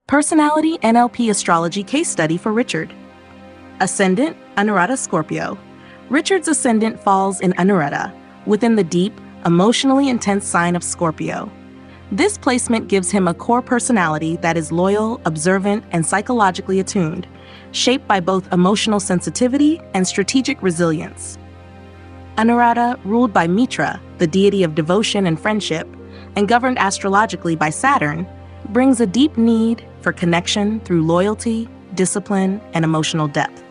Personality NLP Astrology Case Study for Richard. Ascendant, Anuradha Scorpio. Richard's ascendant falls in Anuradha, within the deep, emotionally intense sign of Scorpio. This placement gives him a core personality that is loyal, observant, and psychologically attuned, shaped by both emotional sensitivity and strategic resilience. Anuradha, ruled by Mitra, the deity of devotion and friendship, and governed astrologically by Saturn, brings a deep need for connection through loyalty, discipline, and emotional depth.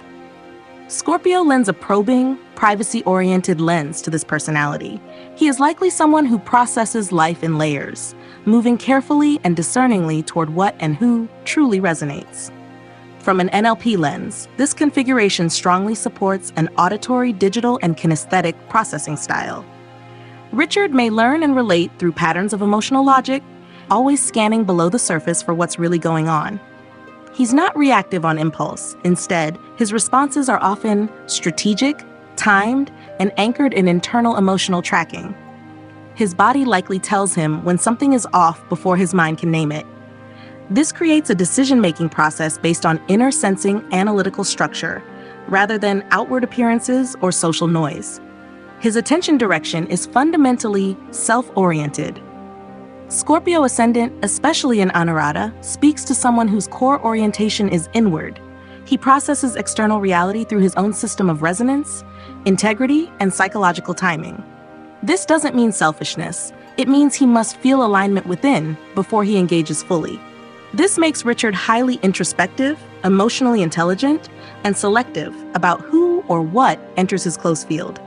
Scorpio lends a probing, privacy-oriented lens to this personality. He is likely someone who processes life in layers, moving carefully and discerningly toward what and who truly resonates. From an NLP lens, this configuration strongly supports an auditory, digital, and kinesthetic processing style. Richard may learn and relate through patterns of emotional logic, always scanning below the surface for what's really going on. He's not reactive on impulse. Instead, his responses are often strategic, timed, and anchored in internal emotional tracking. His body likely tells him when something is off before his mind can name it. This creates a decision-making process based on inner sensing analytical structure, rather than outward appearances or social noise. His attention direction is fundamentally self-oriented. Scorpio ascendant, especially in Anuradha, speaks to someone whose core orientation is inward. He processes external reality through his own system of resonance, integrity, and psychological timing. This doesn't mean selfishness. It means he must feel alignment within before he engages fully. This makes Richard highly introspective, emotionally intelligent, and selective about who or what enters his close field.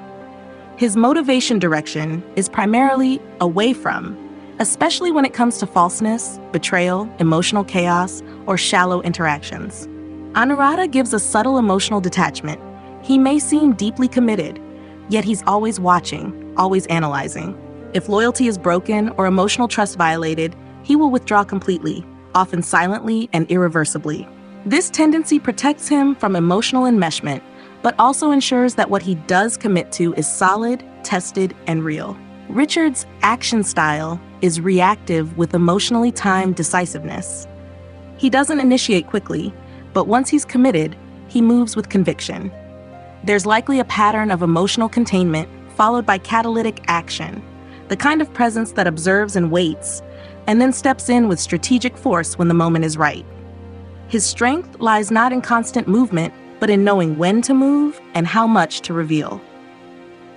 His motivation direction is primarily away from, especially when it comes to falseness, betrayal, emotional chaos, or shallow interactions. Anuradha gives a subtle emotional detachment. He may seem deeply committed, yet he's always watching, always analyzing. If loyalty is broken or emotional trust violated, he will withdraw completely, often silently and irreversibly. This tendency protects him from emotional enmeshment, but also ensures that what he does commit to is solid, tested, and real. Richard's action style is reactive with emotionally timed decisiveness. He doesn't initiate quickly, but once he's committed, he moves with conviction. There's likely a pattern of emotional containment followed by catalytic action, the kind of presence that observes and waits, and then steps in with strategic force when the moment is right. His strength lies not in constant movement, but in knowing when to move and how much to reveal.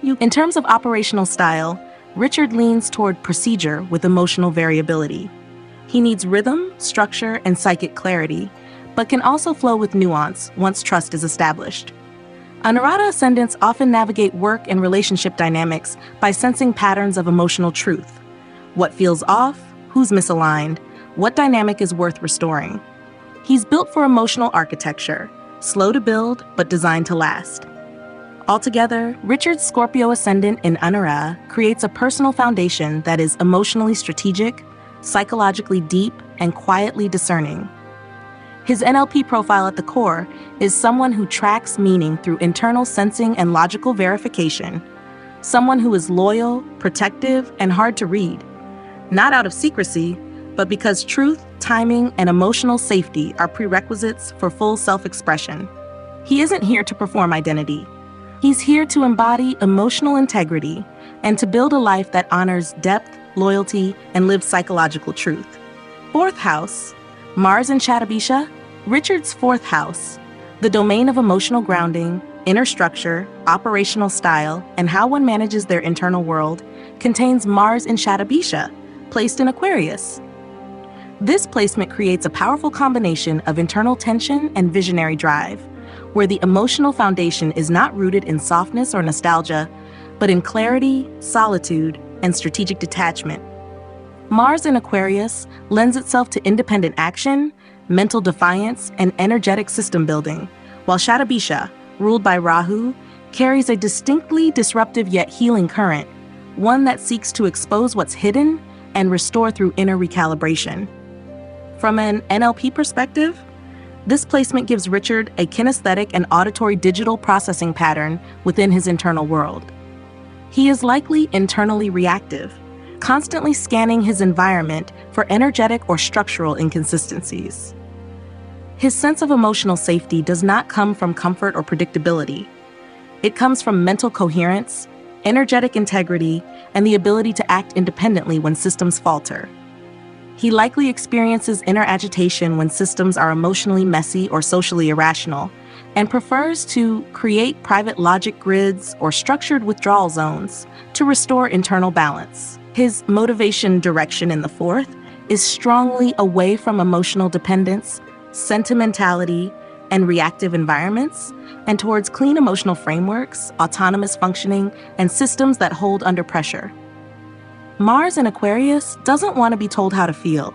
In terms of operational style, Richard leans toward procedure with emotional variability. He needs rhythm, structure, and psychic clarity, but can also flow with nuance once trust is established. Anuradha ascendants often navigate work and relationship dynamics by sensing patterns of emotional truth. What feels off, who's misaligned, what dynamic is worth restoring. He's built for emotional architecture, slow to build but designed to last. Altogether, Richard's Scorpio ascendant in Anuradha creates a personal foundation that is emotionally strategic, psychologically deep, and quietly discerning. His NLP profile at the core is someone who tracks meaning through internal sensing and logical verification, someone who is loyal, protective, and hard to read, not out of secrecy, but because truth, timing, and emotional safety are prerequisites for full self-expression. He isn't here to perform identity. He's here to embody emotional integrity and to build a life that honors depth, loyalty, and lives psychological truth. Fourth house, Mars in Shatabisha. Richard's fourth house, the domain of emotional grounding, inner structure, operational style, and how one manages their internal world, contains Mars in Shatabisha, placed in Aquarius. This placement creates a powerful combination of internal tension and visionary drive, where the emotional foundation is not rooted in softness or nostalgia, but in clarity, solitude, and strategic detachment. Mars in Aquarius lends itself to independent action, mental defiance, and energetic system building, while Shatabisha, ruled by Rahu, carries a distinctly disruptive yet healing current, one that seeks to expose what's hidden and restore through inner recalibration. From an NLP perspective, this placement gives Richard a kinesthetic and auditory digital processing pattern within his internal world. He is likely internally reactive, constantly scanning his environment for energetic or structural inconsistencies. His sense of emotional safety does not come from comfort or predictability. It comes from mental coherence, energetic integrity, and the ability to act independently when systems falter. He likely experiences inner agitation when systems are emotionally messy or socially irrational, and prefers to create private logic grids or structured withdrawal zones to restore internal balance. His motivation direction in the fourth is strongly away from emotional dependence, sentimentality, and reactive environments, and towards clean emotional frameworks, autonomous functioning, and systems that hold under pressure. Mars in Aquarius doesn't want to be told how to feel.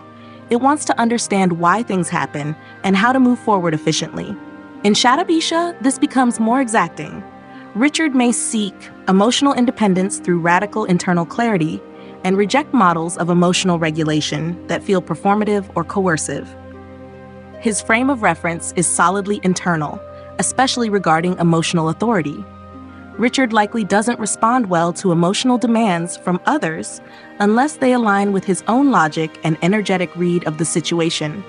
It wants to understand why things happen and how to move forward efficiently. In Shatabisha, this becomes more exacting. Richard may seek emotional independence through radical internal clarity and reject models of emotional regulation that feel performative or coercive. His frame of reference is solidly internal, especially regarding emotional authority. Richard likely doesn't respond well to emotional demands from others unless they align with his own logic and energetic read of the situation.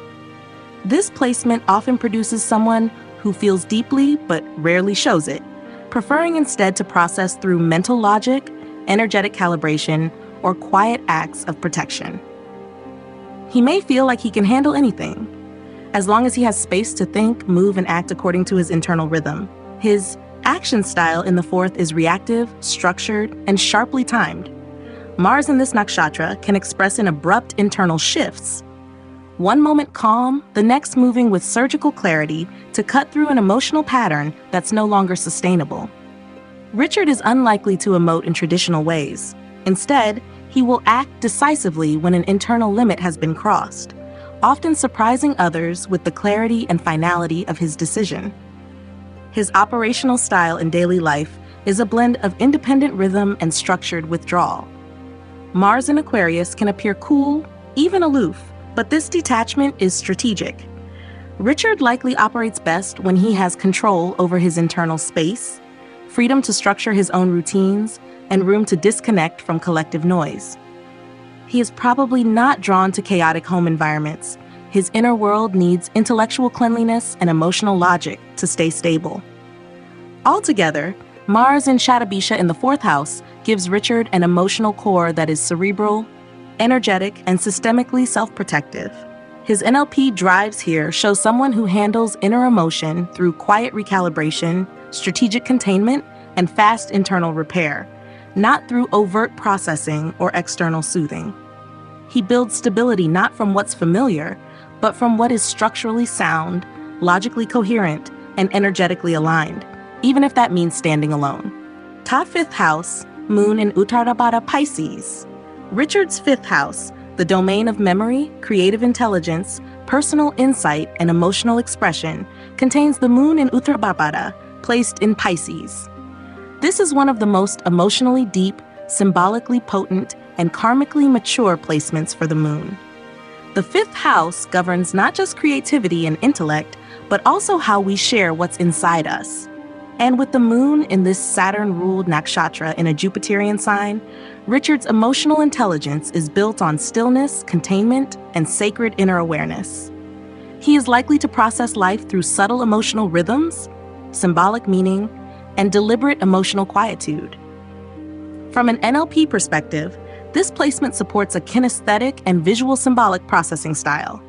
This placement often produces someone who feels deeply but rarely shows it, preferring instead to process through mental logic, energetic calibration, or quiet acts of protection. He may feel like he can handle anything, as long as he has space to think, move, and act according to his internal rhythm. His action style in the fourth is reactive, structured, and sharply timed. Mars in this nakshatra can express in abrupt internal shifts. One moment calm, the next moving with surgical clarity to cut through an emotional pattern that's no longer sustainable. Richard is unlikely to emote in traditional ways. Instead, he will act decisively when an internal limit has been crossed, often surprising others with the clarity and finality of his decision. His operational style in daily life is a blend of independent rhythm and structured withdrawal. Mars in Aquarius can appear cool, even aloof, but this detachment is strategic. Richard likely operates best when he has control over his internal space, freedom to structure his own routines, and room to disconnect from collective noise. He is probably not drawn to chaotic home environments. His inner world needs intellectual cleanliness and emotional logic to stay stable. Altogether, Mars in Shatabisha in the fourth house gives Richard an emotional core that is cerebral, energetic, and systemically self-protective. His NLP drives here show someone who handles inner emotion through quiet recalibration, strategic containment, and fast internal repair, not through overt processing or external soothing. He builds stability not from what's familiar, but from what is structurally sound, logically coherent, and energetically aligned, even if that means standing alone. Top fifth house, Moon in Uttarabhadra Pisces. Richard's fifth house, the domain of memory, creative intelligence, personal insight, and emotional expression, contains the Moon in Uttarabhadra, placed in Pisces. This is one of the most emotionally deep, symbolically potent, and karmically mature placements for the Moon. The fifth house governs not just creativity and intellect, but also how we share what's inside us. And with the Moon in this Saturn-ruled nakshatra in a Jupiterian sign, Richard's emotional intelligence is built on stillness, containment, and sacred inner awareness. He is likely to process life through subtle emotional rhythms, symbolic meaning, and deliberate emotional quietude. From an NLP perspective, this placement supports a kinesthetic and visual symbolic processing style.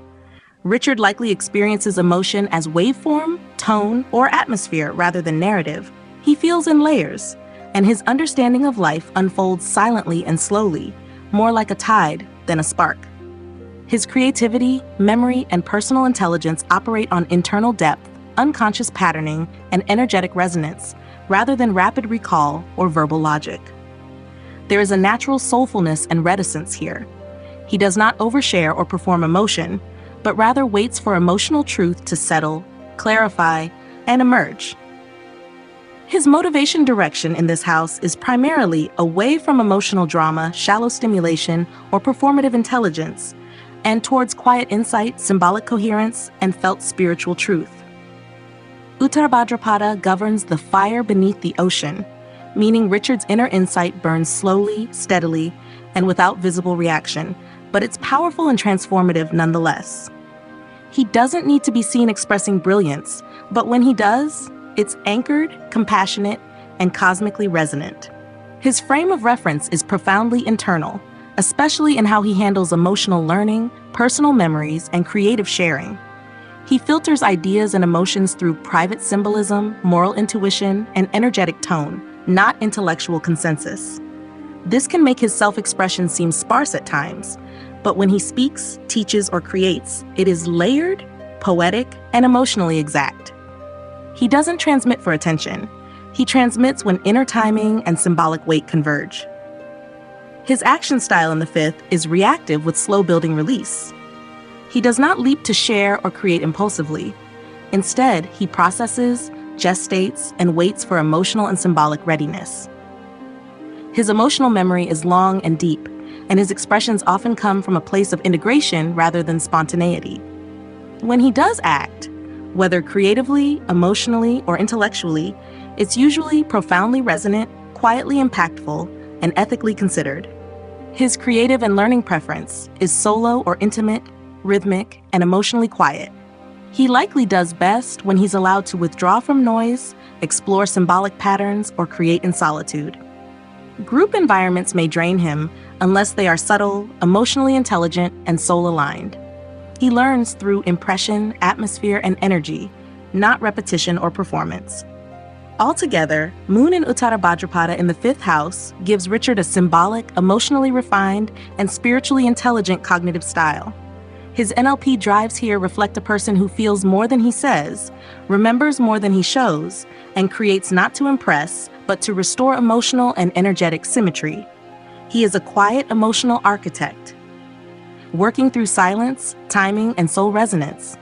Richard likely experiences emotion as waveform, tone, or atmosphere rather than narrative. He feels in layers, and his understanding of life unfolds silently and slowly, more like a tide than a spark. His creativity, memory, and personal intelligence operate on internal depth, unconscious patterning, and energetic resonance, rather than rapid recall or verbal logic. There is a natural soulfulness and reticence here. He does not overshare or perform emotion, but rather waits for emotional truth to settle, clarify, and emerge. His motivation direction in this house is primarily away from emotional drama, shallow stimulation, or performative intelligence, and towards quiet insight, symbolic coherence, and felt spiritual truth. Uttarabhadrapada governs the fire beneath the ocean, meaning Richard's inner insight burns slowly, steadily, and without visible reaction, but it's powerful and transformative nonetheless. He doesn't need to be seen expressing brilliance, but when he does, it's anchored, compassionate, and cosmically resonant. His frame of reference is profoundly internal, especially in how he handles emotional learning, personal memories, and creative sharing. He filters ideas and emotions through private symbolism, moral intuition, and energetic tone, not intellectual consensus. This can make his self-expression seem sparse at times, but when he speaks, teaches, or creates, it is layered, poetic, and emotionally exact. He doesn't transmit for attention. He transmits when inner timing and symbolic weight converge. His action style in the fifth is reactive with slow building release. He does not leap to share or create impulsively. Instead, he processes, gestates, and waits for emotional and symbolic readiness. His emotional memory is long and deep, and his expressions often come from a place of integration rather than spontaneity. When he does act, whether creatively, emotionally, or intellectually, it's usually profoundly resonant, quietly impactful, and ethically considered. His creative and learning preference is solo or intimate, rhythmic, and emotionally quiet. He likely does best when he's allowed to withdraw from noise, explore symbolic patterns, or create in solitude. Group environments may drain him unless they are subtle, emotionally intelligent, and soul-aligned. He learns through impression, atmosphere, and energy, not repetition or performance. Altogether, Moon in Uttara Bhadrapada in the fifth house gives Richard a symbolic, emotionally refined, and spiritually intelligent cognitive style. His NLP drives here reflect a person who feels more than he says, remembers more than he shows, and creates not to impress, but to restore emotional and energetic symmetry. He is a quiet, emotional architect, working through silence, timing, and soul resonance,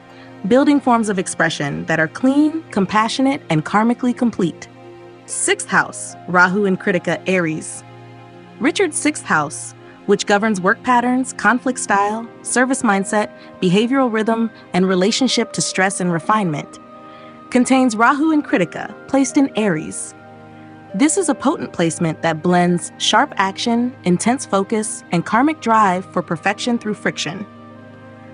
building forms of expression that are clean, compassionate, and karmically complete. Sixth house, Rahu in Kritika, Aries. Richard's sixth house, which governs work patterns, conflict style, service mindset, behavioral rhythm, and relationship to stress and refinement, contains Rahu in Kritika, placed in Aries. This is a potent placement that blends sharp action, intense focus, and karmic drive for perfection through friction.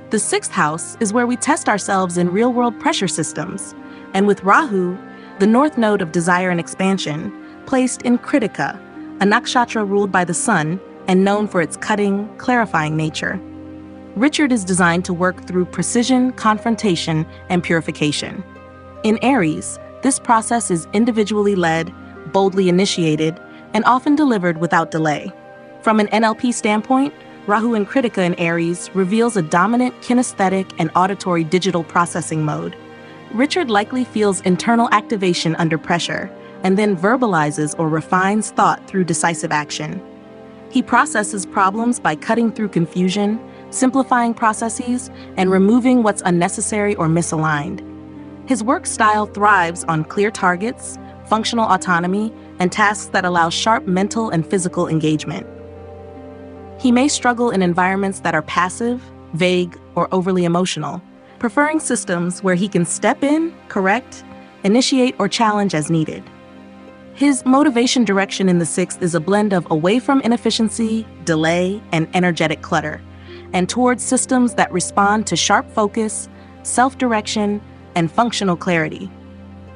The sixth house is where we test ourselves in real-world pressure systems, and with Rahu, the north node of desire and expansion, placed in Kritika, a nakshatra ruled by the sun and known for its cutting, clarifying nature. Richard is designed to work through precision, confrontation, and purification. In Aries, this process is individually led, boldly initiated, and often delivered without delay. From an NLP standpoint, Rahu in Kritika in Aries reveals a dominant kinesthetic and auditory digital processing mode. Richard likely feels internal activation under pressure, and then verbalizes or refines thought through decisive action. He processes problems by cutting through confusion, simplifying processes, and removing what's unnecessary or misaligned. His work style thrives on clear targets, functional autonomy, and tasks that allow sharp mental and physical engagement. He may struggle in environments that are passive, vague, or overly emotional, preferring systems where he can step in, correct, initiate, or challenge as needed. His motivation direction in the sixth is a blend of away from inefficiency, delay, and energetic clutter, and towards systems that respond to sharp focus, self-direction, and functional clarity.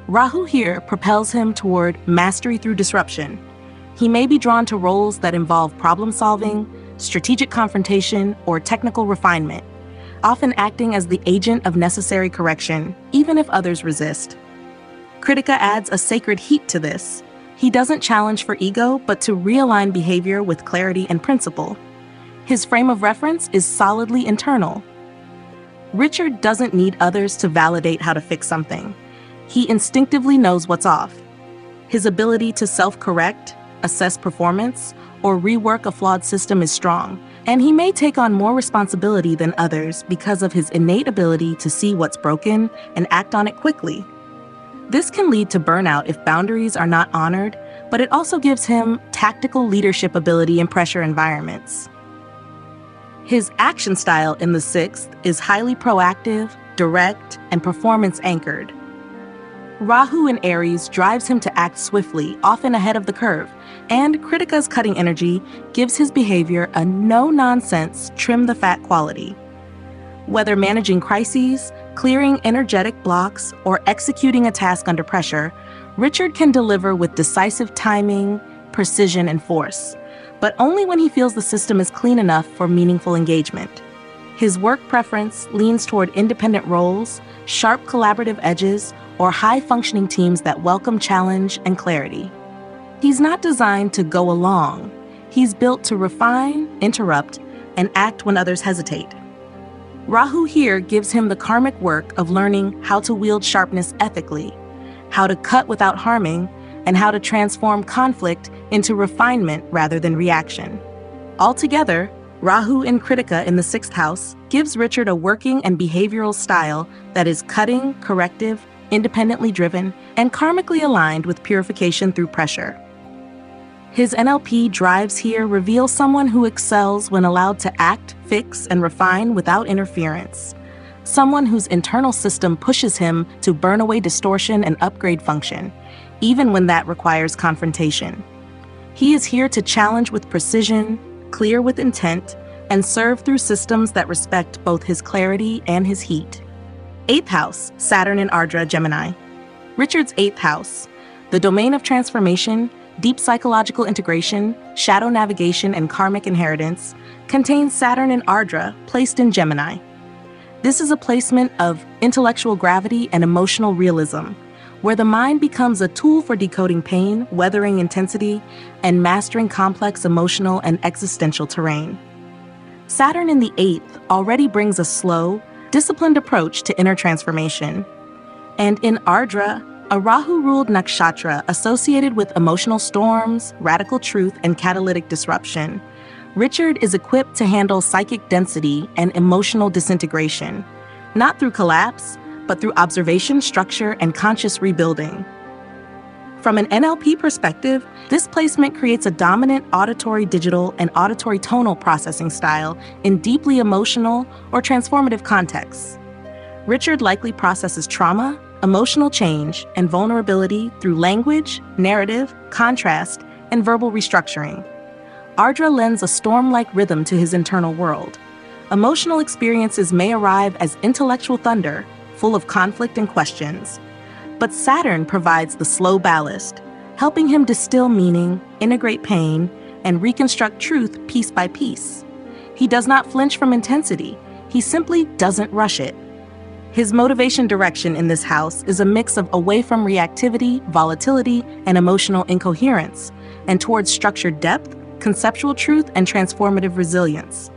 Rahu here propels him toward mastery through disruption. He may be drawn to roles that involve problem-solving, strategic confrontation, or technical refinement, often acting as the agent of necessary correction, even if others resist. Kritika adds a sacred heat to this. He doesn't challenge for ego, but to realign behavior with clarity and principle. His frame of reference is solidly internal. Richard doesn't need others to validate how to fix something. He instinctively knows what's off. His ability to self-correct, assess performance, or rework a flawed system is strong, and he may take on more responsibility than others because of his innate ability to see what's broken and act on it quickly. This can lead to burnout if boundaries are not honored, but it also gives him tactical leadership ability in pressure environments. His action style in the sixth is highly proactive, direct, and performance-anchored. Rahu in Aries drives him to act swiftly, often ahead of the curve, and Kritika's cutting energy gives his behavior a no-nonsense, trim-the-fat quality. Whether managing crises, clearing energetic blocks, or executing a task under pressure, Richard can deliver with decisive timing, precision, and force, but only when he feels the system is clean enough for meaningful engagement. His work preference leans toward independent roles, sharp collaborative edges, or high-functioning teams that welcome challenge and clarity. He's not designed to go along. He's built to refine, interrupt, and act when others hesitate. Rahu here gives him the karmic work of learning how to wield sharpness ethically, how to cut without harming, and how to transform conflict into refinement rather than reaction. Altogether, Rahu in Kritika in the 6th house gives Richard a working and behavioral style that is cutting, corrective, independently driven, and karmically aligned with purification through pressure. His NLP drives here reveal someone who excels when allowed to act, fix, and refine without interference. Someone whose internal system pushes him to burn away distortion and upgrade function, even when that requires confrontation. He is here to challenge with precision, clear with intent, and serve through systems that respect both his clarity and his heat. 8th house, Saturn in Ardra, Gemini. Richard's 8th house, the domain of transformation, deep psychological integration, shadow navigation, and karmic inheritance, contains Saturn in Ardra, placed in Gemini. This is a placement of intellectual gravity and emotional realism, where the mind becomes a tool for decoding pain, weathering intensity, and mastering complex emotional and existential terrain. Saturn in the 8th already brings a slow, disciplined approach to inner transformation. And in Ardra, a Rahu-ruled Nakshatra associated with emotional storms, radical truth, and catalytic disruption, Richard is equipped to handle psychic density and emotional disintegration, not through collapse, but through observation, structure, and conscious rebuilding. From an NLP perspective, this placement creates a dominant auditory digital and auditory tonal processing style in deeply emotional or transformative contexts. Richard likely processes trauma, emotional change, and vulnerability through language, narrative, contrast, and verbal restructuring. Ardra lends a storm-like rhythm to his internal world. Emotional experiences may arrive as intellectual thunder, full of conflict and questions. But Saturn provides the slow ballast, helping him distill meaning, integrate pain, and reconstruct truth piece by piece. He does not flinch from intensity. He simply doesn't rush it. His motivation direction in this house is a mix of away from reactivity, volatility, and emotional incoherence, and towards structured depth, conceptual truth, and transformative resilience.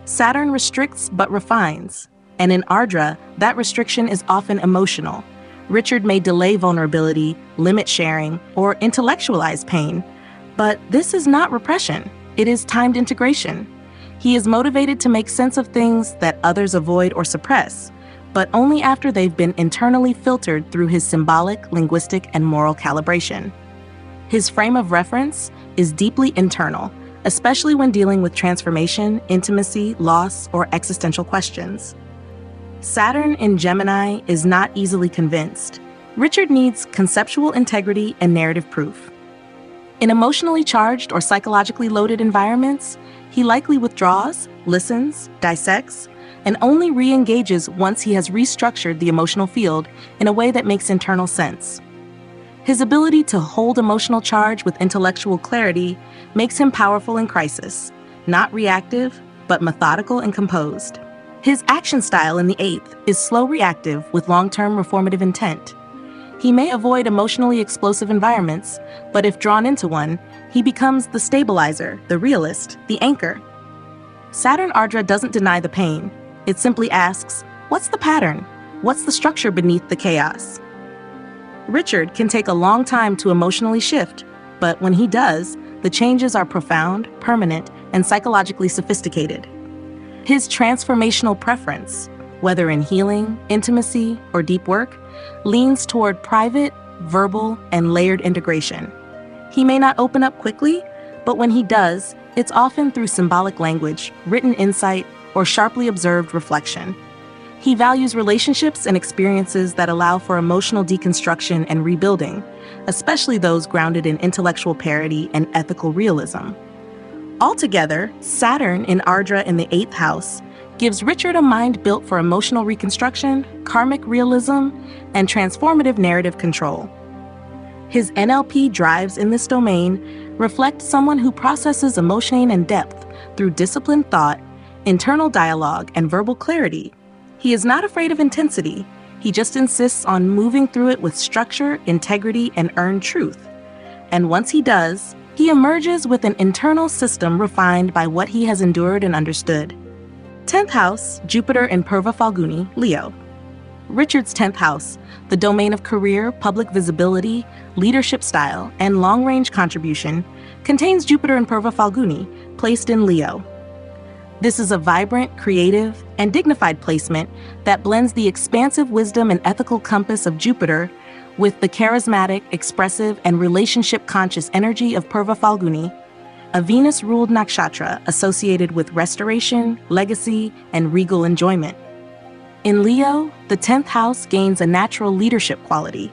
Saturn restricts but refines, and in Ardra, that restriction is often emotional. Richard may delay vulnerability, limit sharing, or intellectualize pain, but this is not repression. It is timed integration. He is motivated to make sense of things that others avoid or suppress, but only after they've been internally filtered through his symbolic, linguistic, and moral calibration. His frame of reference is deeply internal, especially when dealing with transformation, intimacy, loss, or existential questions. Saturn in Gemini is not easily convinced. Richard needs conceptual integrity and narrative proof. In emotionally charged or psychologically loaded environments, he likely withdraws, listens, dissects, and only re-engages once he has restructured the emotional field in a way that makes internal sense. His ability to hold emotional charge with intellectual clarity makes him powerful in crisis, not reactive, but methodical and composed. His action style in the 8th is slow reactive with long-term reformative intent. He may avoid emotionally explosive environments, but if drawn into one, he becomes the stabilizer, the realist, the anchor. Saturn Ardra doesn't deny the pain. It simply asks, what's the pattern? What's the structure beneath the chaos? Richard can take a long time to emotionally shift, but when he does, the changes are profound, permanent, and psychologically sophisticated. His transformational preference, whether in healing, intimacy, or deep work, leans toward private, verbal, and layered integration. He may not open up quickly, but when he does, it's often through symbolic language, written insight, or sharply observed reflection. He values relationships and experiences that allow for emotional deconstruction and rebuilding, especially those grounded in intellectual parity and ethical realism. Altogether, Saturn in Ardra in the 8th house gives Richard a mind built for emotional reconstruction, karmic realism, and transformative narrative control. His NLP drives in this domain reflect someone who processes emotion and depth through disciplined thought, internal dialogue, and verbal clarity. He is not afraid of intensity. He just insists on moving through it with structure, integrity, and earned truth. And once he does, he emerges with an internal system refined by what he has endured and understood. 10th house, Jupiter in Purva Falguni, Leo. Richard's 10th house, the domain of career, public visibility, leadership style, and long-range contribution, contains Jupiter in Purva Falguni, placed in Leo. This is a vibrant, creative, and dignified placement that blends the expansive wisdom and ethical compass of Jupiter with the charismatic, expressive, and relationship-conscious energy of Purva Falguni, a Venus-ruled nakshatra associated with restoration, legacy, and regal enjoyment. In Leo, the 10th house gains a natural leadership quality,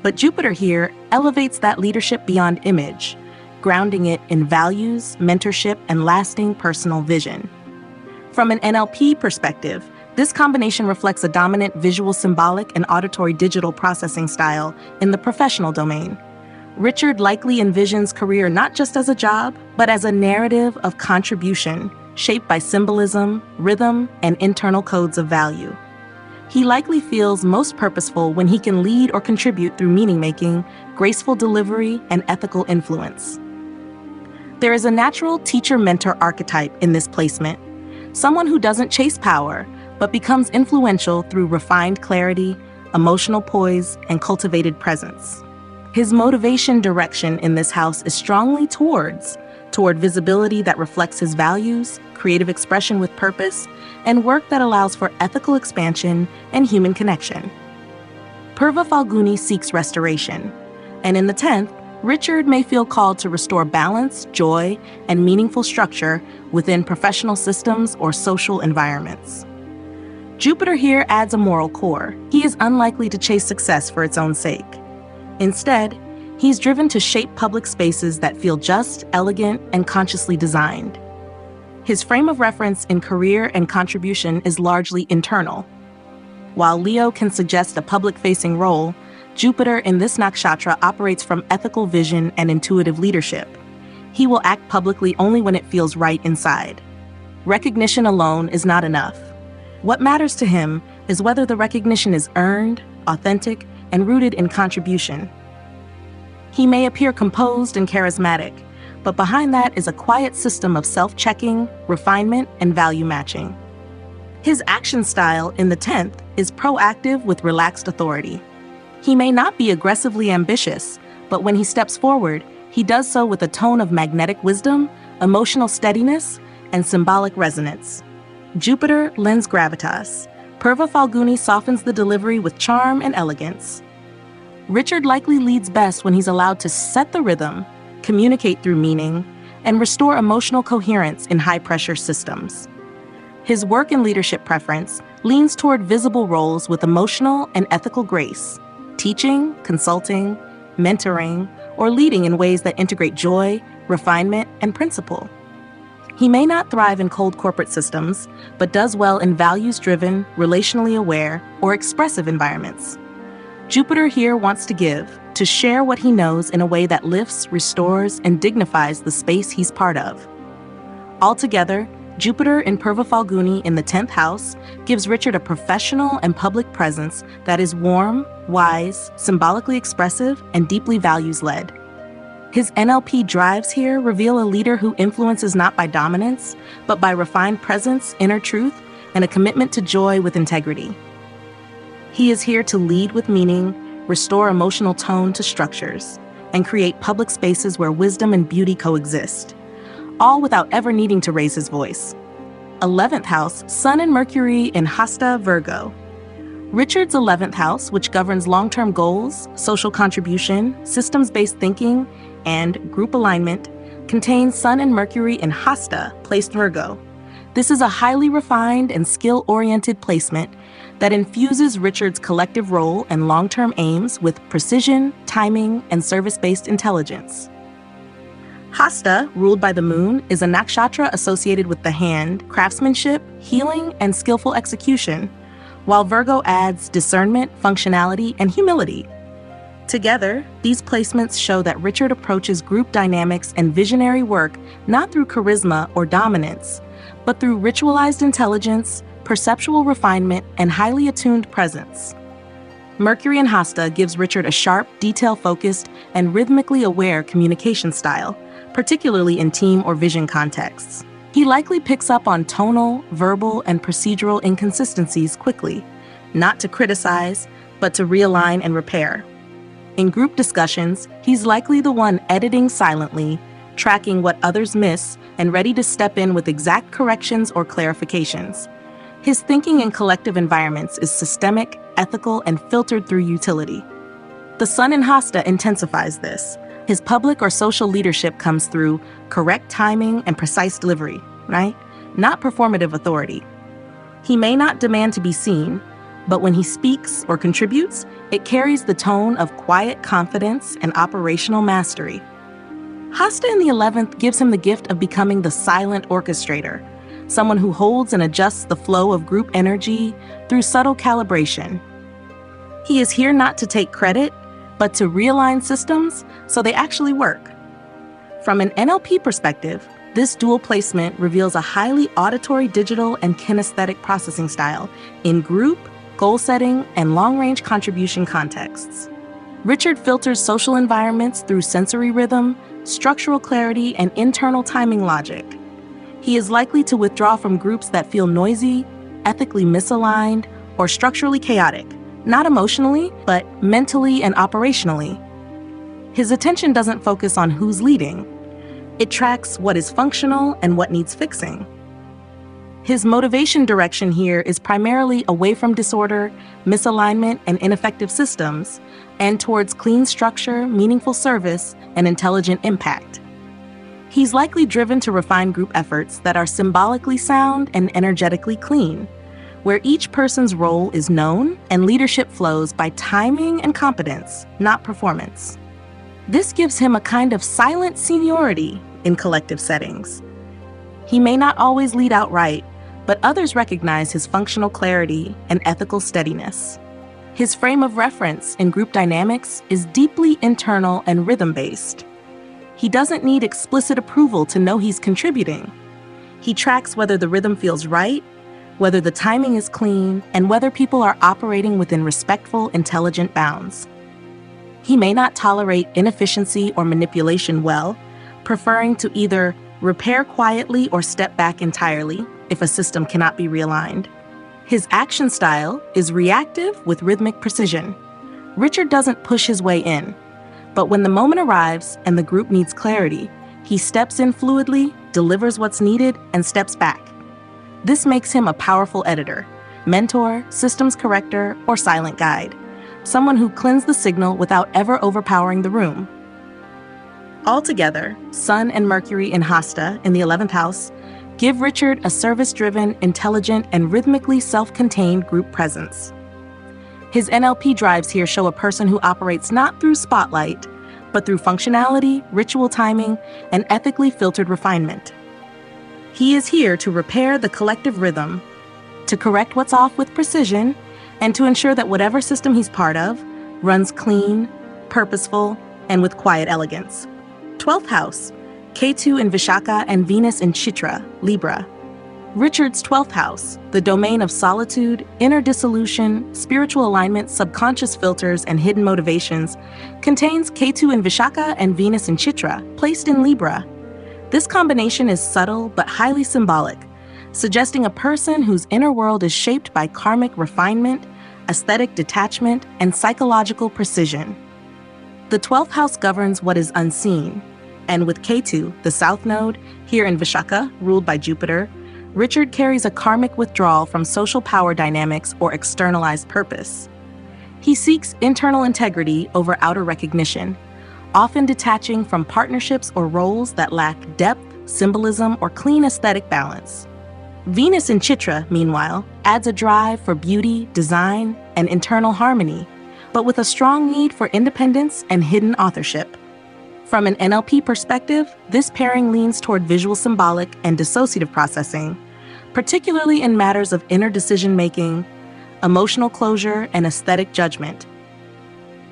but Jupiter here elevates that leadership beyond image, grounding it in values, mentorship, and lasting personal vision. From an NLP perspective, this combination reflects a dominant visual symbolic and auditory digital processing style in the professional domain. Richard likely envisions career not just as a job, but as a narrative of contribution, shaped by symbolism, rhythm, and internal codes of value. He likely feels most purposeful when he can lead or contribute through meaning-making, graceful delivery, and ethical influence. There is a natural teacher-mentor archetype in this placement, someone who doesn't chase power, but becomes influential through refined clarity, emotional poise, and cultivated presence. His motivation direction in this house is strongly toward visibility that reflects his values, creative expression with purpose, and work that allows for ethical expansion and human connection. Purva Falguni seeks restoration, and in the 10th, Richard may feel called to restore balance, joy, and meaningful structure within professional systems or social environments. Jupiter here adds a moral core. He is unlikely to chase success for its own sake. Instead, he's driven to shape public spaces that feel just, elegant, and consciously designed. His frame of reference in career and contribution is largely internal. While Leo can suggest a public-facing role, Jupiter in this nakshatra operates from ethical vision and intuitive leadership. He will act publicly only when it feels right inside. Recognition alone is not enough. What matters to him is whether the recognition is earned, authentic, and rooted in contribution. He may appear composed and charismatic, but behind that is a quiet system of self-checking, refinement, and value matching. His action style in the 10th is proactive with relaxed authority. He may not be aggressively ambitious, but when he steps forward, he does so with a tone of magnetic wisdom, emotional steadiness, and symbolic resonance. Jupiter lends gravitas. Purva Falguni softens the delivery with charm and elegance. Richard likely leads best when he's allowed to set the rhythm, communicate through meaning, and restore emotional coherence in high-pressure systems. His work and leadership preference leans toward visible roles with emotional and ethical grace, teaching, consulting, mentoring, or leading in ways that integrate joy, refinement, and principle. He may not thrive in cold corporate systems, but does well in values-driven, relationally aware, or expressive environments. Jupiter here wants to give, to share what he knows in a way that lifts, restores, and dignifies the space he's part of. Altogether, Jupiter in Purva Falguni in the 10th house gives Richard a professional and public presence that is warm, wise, symbolically expressive, and deeply values-led. His NLP drives here reveal a leader who influences not by dominance, but by refined presence, inner truth, and a commitment to joy with integrity. He is here to lead with meaning, restore emotional tone to structures, and create public spaces where wisdom and beauty coexist, all without ever needing to raise his voice. 11th house, Sun and Mercury in Hasta, Virgo. Richard's 11th house, which governs long-term goals, social contribution, systems-based thinking, and group alignment, contains Sun and Mercury in Hasta, placed Virgo. This is a highly refined and skill-oriented placement that infuses Richard's collective role and long-term aims with precision, timing, and service-based intelligence. Hasta, ruled by the moon, is a nakshatra associated with the hand, craftsmanship, healing, and skillful execution, while Virgo adds discernment, functionality, and humility. Together, these placements show that Richard approaches group dynamics and visionary work not through charisma or dominance, but through ritualized intelligence, perceptual refinement, and highly attuned presence. Mercury in Hasta gives Richard a sharp, detail-focused, and rhythmically aware communication style, particularly in team or vision contexts. He likely picks up on tonal, verbal, and procedural inconsistencies quickly, not to criticize, but to realign and repair. In group discussions, he's likely the one editing silently, tracking what others miss, and ready to step in with exact corrections or clarifications. His thinking in collective environments is systemic, ethical, and filtered through utility. The Sun in Hasta intensifies this. His public or social leadership comes through correct timing and precise delivery, right? Not performative authority. He may not demand to be seen, but when he speaks or contributes, it carries the tone of quiet confidence and operational mastery. Hasta in the 11th gives him the gift of becoming the silent orchestrator, someone who holds and adjusts the flow of group energy through subtle calibration. He is here not to take credit, but to realign systems so they actually work. From an NLP perspective, this dual placement reveals a highly auditory, digital, and kinesthetic processing style in group, goal-setting, and long-range contribution contexts. Richard filters social environments through sensory rhythm, structural clarity, and internal timing logic. He is likely to withdraw from groups that feel noisy, ethically misaligned, or structurally chaotic, not emotionally, but mentally and operationally. His attention doesn't focus on who's leading. It tracks what is functional and what needs fixing. His motivation direction here is primarily away from disorder, misalignment, and ineffective systems, and towards clean structure, meaningful service, and intelligent impact. He's likely driven to refine group efforts that are symbolically sound and energetically clean, where each person's role is known and leadership flows by timing and competence, not performance. This gives him a kind of silent seniority in collective settings. He may not always lead outright, but others recognize his functional clarity and ethical steadiness. His frame of reference in group dynamics is deeply internal and rhythm-based. He doesn't need explicit approval to know he's contributing. He tracks whether the rhythm feels right, whether the timing is clean, and whether people are operating within respectful, intelligent bounds. He may not tolerate inefficiency or manipulation well, preferring to either repair quietly or step back entirely if a system cannot be realigned. His action style is reactive with rhythmic precision. Richard doesn't push his way in, but when the moment arrives and the group needs clarity, he steps in fluidly, delivers what's needed, and steps back. This makes him a powerful editor, mentor, systems corrector, or silent guide, someone who cleans the signal without ever overpowering the room. Altogether, Sun and Mercury in Hasta in the 11th house give Richard a service-driven, intelligent, and rhythmically self-contained group presence. His NLP drives here show a person who operates not through spotlight, but through functionality, ritual timing, and ethically filtered refinement. He is here to repair the collective rhythm, to correct what's off with precision, and to ensure that whatever system he's part of runs clean, purposeful, and with quiet elegance. 12th house, Ketu in Vishaka and Venus in Chitra, Libra. Richard's 12th house, the domain of solitude, inner dissolution, spiritual alignment, subconscious filters, and hidden motivations, contains Ketu in Vishaka and Venus in Chitra, placed in Libra. This combination is subtle but highly symbolic, suggesting a person whose inner world is shaped by karmic refinement, aesthetic detachment, and psychological precision. The 12th house governs what is unseen, and with Ketu, the south node, here in Vishaka, ruled by Jupiter, Richard carries a karmic withdrawal from social power dynamics or externalized purpose. He seeks internal integrity over outer recognition, often detaching from partnerships or roles that lack depth, symbolism, or clean aesthetic balance. Venus in Chitra, meanwhile, adds a drive for beauty, design, and internal harmony, but with a strong need for independence and hidden authorship. From an NLP perspective, this pairing leans toward visual symbolic and dissociative processing, particularly in matters of inner decision-making, emotional closure, and aesthetic judgment.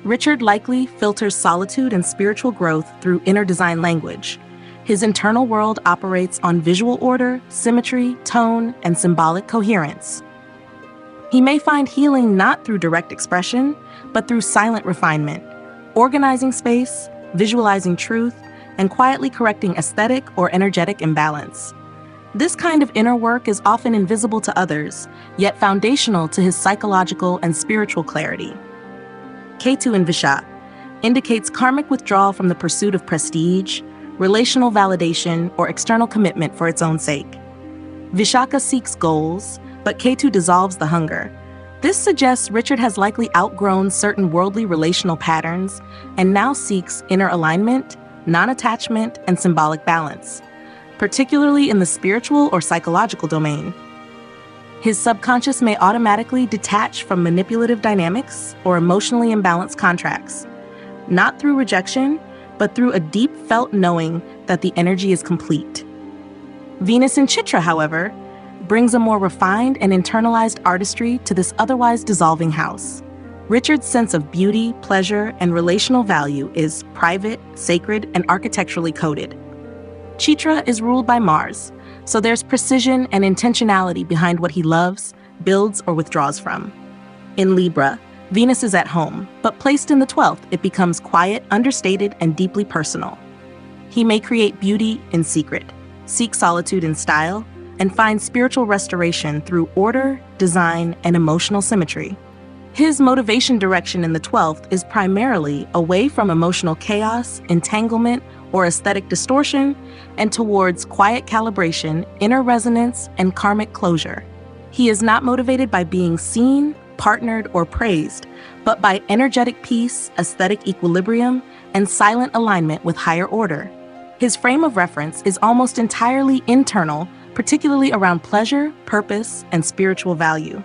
Richard likely filters solitude and spiritual growth through inner design language. His internal world operates on visual order, symmetry, tone, and symbolic coherence. He may find healing not through direct expression, but through silent refinement, organizing space, visualizing truth, and quietly correcting aesthetic or energetic imbalance. This kind of inner work is often invisible to others, yet foundational to his psychological and spiritual clarity. Ketu in Vishak indicates karmic withdrawal from the pursuit of prestige, relational validation, or external commitment for its own sake. Vishaka seeks goals, but Ketu dissolves the hunger. This suggests Richard has likely outgrown certain worldly relational patterns and now seeks inner alignment, non-attachment, and symbolic balance, particularly in the spiritual or psychological domain. His subconscious may automatically detach from manipulative dynamics or emotionally imbalanced contracts, not through rejection, but through a deep felt knowing that the energy is complete. Venus in Chitra, however, brings a more refined and internalized artistry to this otherwise dissolving house. Richard's sense of beauty, pleasure, and relational value is private, sacred, and architecturally coded. Chitra is ruled by Mars, so there's precision and intentionality behind what he loves, builds, or withdraws from. In Libra, Venus is at home, but placed in the 12th, it becomes quiet, understated, and deeply personal. He may create beauty in secret, seek solitude in style, and find spiritual restoration through order, design, and emotional symmetry. His motivation direction in the 12th is primarily away from emotional chaos, entanglement, or aesthetic distortion, and towards quiet calibration, inner resonance, and karmic closure. He is not motivated by being seen, partnered, or praised, but by energetic peace, aesthetic equilibrium, and silent alignment with higher order. His frame of reference is almost entirely internal, particularly around pleasure, purpose, and spiritual value.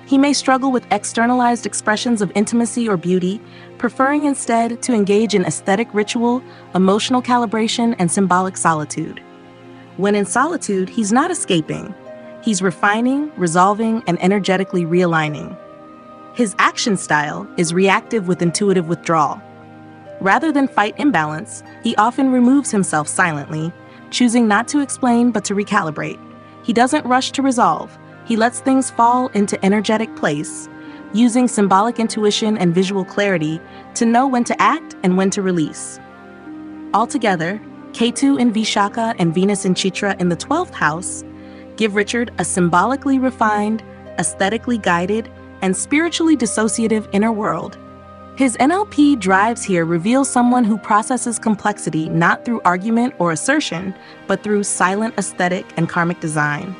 He may struggle with externalized expressions of intimacy or beauty, preferring instead to engage in aesthetic ritual, emotional calibration, and symbolic solitude. When in solitude, he's not escaping. He's refining, resolving, and energetically realigning. His action style is reactive with intuitive withdrawal. Rather than fight imbalance, he often removes himself silently, choosing not to explain but to recalibrate. He doesn't rush to resolve. He lets things fall into energetic place, using symbolic intuition and visual clarity to know when to act and when to release. Altogether, Ketu in Vishaka and Venus in Chitra in the 12th house give Richard a symbolically refined, aesthetically guided, and spiritually dissociative inner world. His NLP drives here reveal someone who processes complexity not through argument or assertion, but through silent aesthetic and karmic design.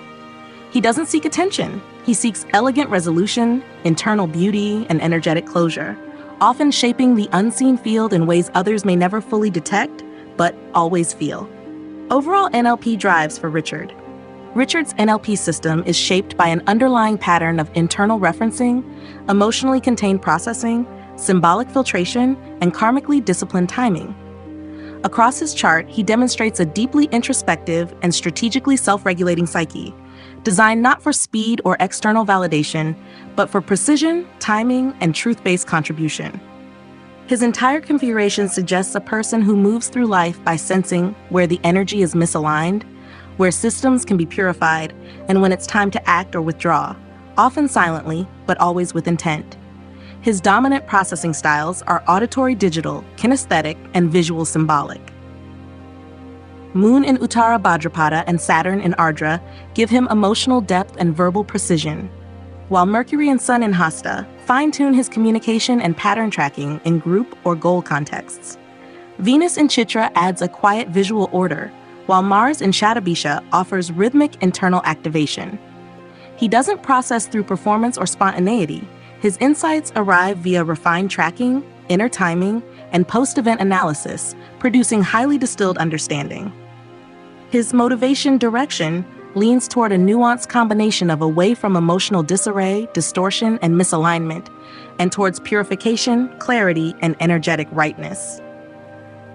He doesn't seek attention. He seeks elegant resolution, internal beauty, and energetic closure, often shaping the unseen field in ways others may never fully detect, but always feel. Overall NLP drives for Richard. Richard's NLP system is shaped by an underlying pattern of internal referencing, emotionally contained processing, symbolic filtration, and karmically disciplined timing. Across his chart, he demonstrates a deeply introspective and strategically self-regulating psyche, designed not for speed or external validation, but for precision, timing, and truth-based contribution. His entire configuration suggests a person who moves through life by sensing where the energy is misaligned, where systems can be purified, and when it's time to act or withdraw, often silently, but always with intent. His dominant processing styles are auditory digital, kinesthetic, and visual symbolic. Moon in Uttara Bhadrapada and Saturn in Ardra give him emotional depth and verbal precision, while Mercury and Sun in Hasta fine-tune his communication and pattern tracking in group or goal contexts. Venus in Chitra adds a quiet visual order, while Mars in Shatabisha offers rhythmic internal activation. He doesn't process through performance or spontaneity. His insights arrive via refined tracking, inner timing, and post-event analysis, producing highly distilled understanding. His motivation direction leans toward a nuanced combination of away from emotional disarray, distortion, and misalignment, and towards purification, clarity, and energetic rightness.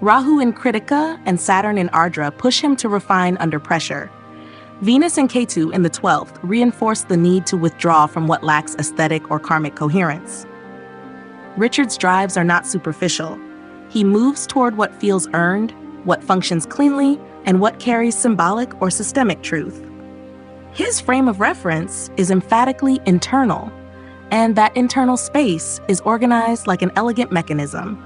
Rahu in Kritika and Saturn in Ardra push him to refine under pressure. Venus and Ketu in the 12th reinforce the need to withdraw from what lacks aesthetic or karmic coherence. Richard's drives are not superficial. He moves toward what feels earned, what functions cleanly, and what carries symbolic or systemic truth. His frame of reference is emphatically internal, and that internal space is organized like an elegant mechanism,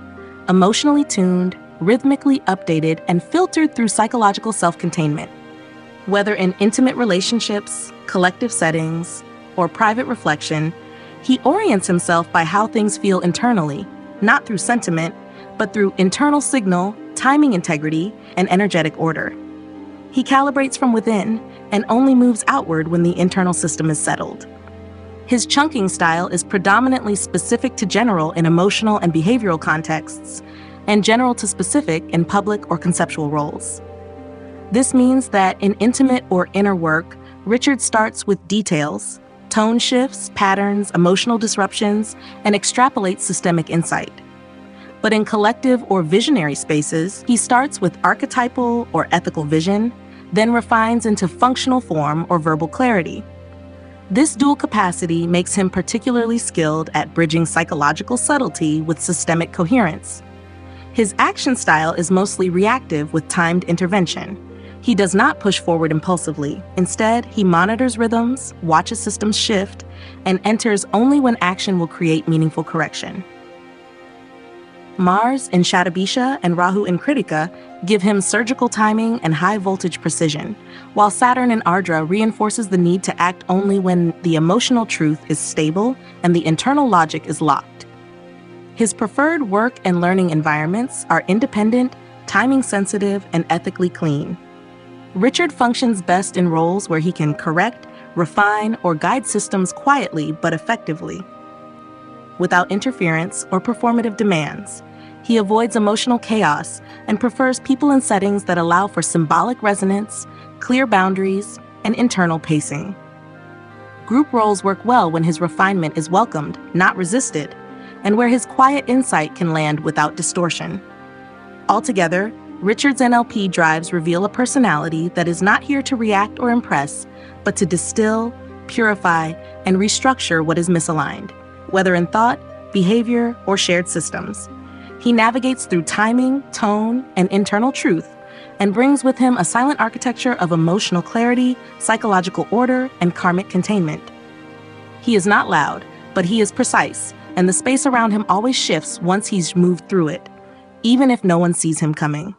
emotionally tuned, rhythmically updated, and filtered through psychological self-containment. Whether in intimate relationships, collective settings, or private reflection, he orients himself by how things feel internally, not through sentiment, but through internal signal, timing integrity, and energetic order. He calibrates from within and only moves outward when the internal system is settled. His chunking style is predominantly specific to general in emotional and behavioral contexts, and general to specific in public or conceptual roles. This means that in intimate or inner work, Richard starts with details, tone shifts, patterns, emotional disruptions, and extrapolates systemic insight. But in collective or visionary spaces, he starts with archetypal or ethical vision, then refines into functional form or verbal clarity. This dual capacity makes him particularly skilled at bridging psychological subtlety with systemic coherence. His action style is mostly reactive with timed intervention. He does not push forward impulsively. Instead, he monitors rhythms, watches systems shift, and enters only when action will create meaningful correction. Mars in Shatabisha and Rahu in Kritika give him surgical timing and high-voltage precision, while Saturn in Ardra reinforces the need to act only when the emotional truth is stable and the internal logic is locked. His preferred work and learning environments are independent, timing-sensitive, and ethically clean. Richard functions best in roles where he can correct, refine, or guide systems quietly but effectively. Without interference or performative demands, he avoids emotional chaos and prefers people and settings that allow for symbolic resonance, clear boundaries, and internal pacing. Group roles work well when his refinement is welcomed, not resisted, and where his quiet insight can land without distortion. Altogether, Richard's NLP drives reveal a personality that is not here to react or impress, but to distill, purify, and restructure what is misaligned, whether in thought, behavior, or shared systems. He navigates through timing, tone, and internal truth, and brings with him a silent architecture of emotional clarity, psychological order, and karmic containment. He is not loud, but he is precise, and the space around him always shifts once he's moved through it, even if no one sees him coming.